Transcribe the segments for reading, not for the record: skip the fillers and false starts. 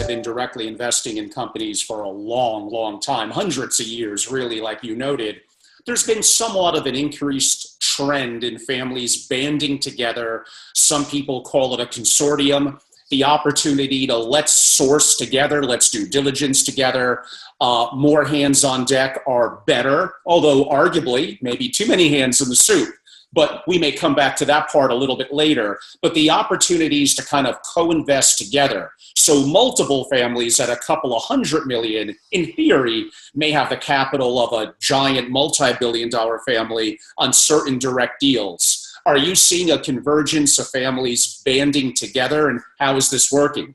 have been directly investing in companies for a long, long time, hundreds of years, really, like you noted, there's been somewhat of an increased trend in families banding together. Some people call it a consortium, the opportunity to let's source together, let's do diligence together. More hands on deck are better, although arguably maybe too many hands in the soup. But we may come back to that part a little bit later. But the opportunities to kind of co-invest together. So multiple families at a couple of $100 million, in theory, may have the capital of a giant multi-billion-dollar family on certain direct deals. Are you seeing a convergence of families banding together, and how is this working?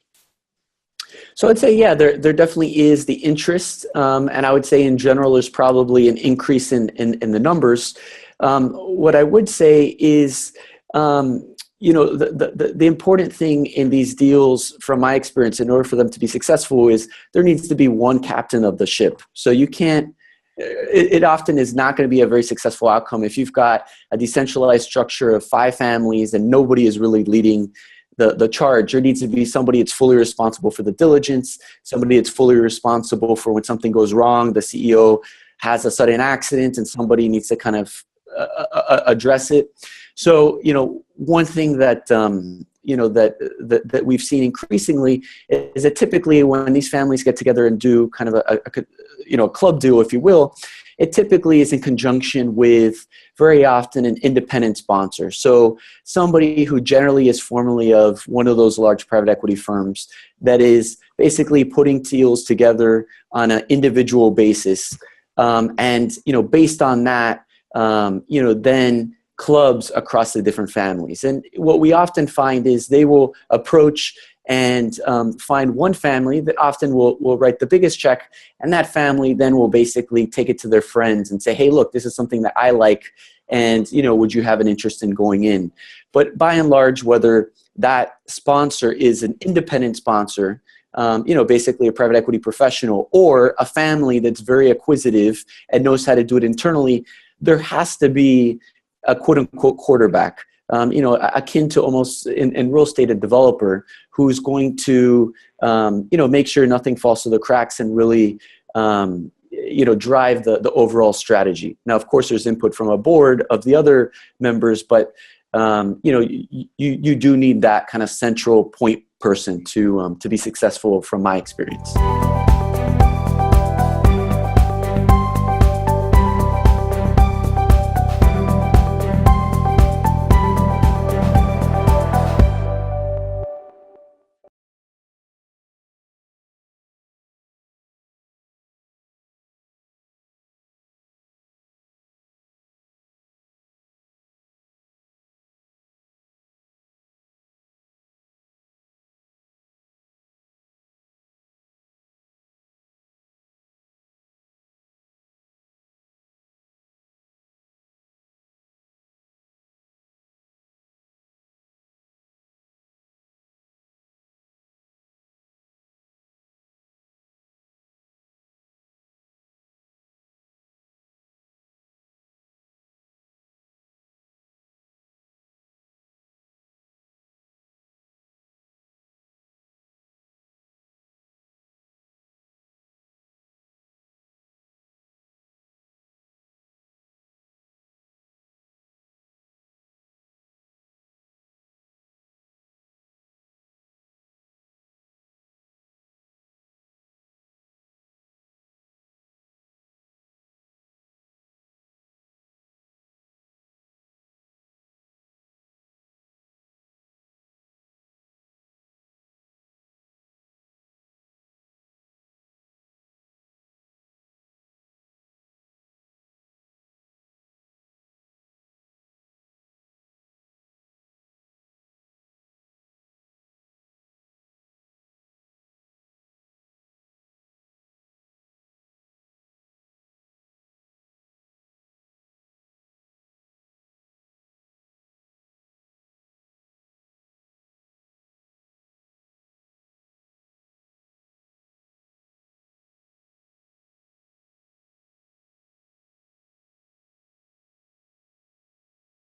So I'd say, yeah, there definitely is the interest. And I would say in general, there's probably an increase in the numbers. What I would say is, the important thing in these deals, from my experience, in order for them to be successful, is there needs to be one captain of the ship. So you can't, it often is not going to be a very successful outcome if you've got a decentralized structure of 5 families and nobody is really leading the charge. There needs to be somebody that's fully responsible for the diligence, somebody that's fully responsible for when something goes wrong, the CEO has a sudden accident and somebody needs to kind of address it. So, one thing that, that we've seen increasingly is that typically when these families get together and do kind of a club deal, if you will, it typically is in conjunction with, very often, an independent sponsor. So somebody who generally is formerly of one of those large private equity firms that is basically putting deals together on an individual basis. And based on that, then clubs across the different families. And what we often find is they will approach and find one family that often will write the biggest check, and that family then will basically take it to their friends and say, hey, look, this is something that I like, and would you have an interest in going in? But by and large, whether that sponsor is an independent sponsor, basically a private equity professional, or a family that's very acquisitive and knows how to do it internally, there has to be a quote-unquote quarterback, akin to almost in real estate, a developer who's going to, make sure nothing falls through the cracks and really, drive the overall strategy. Now, of course, there's input from a board of the other members, but, you do need that kind of central point person to be successful, from my experience.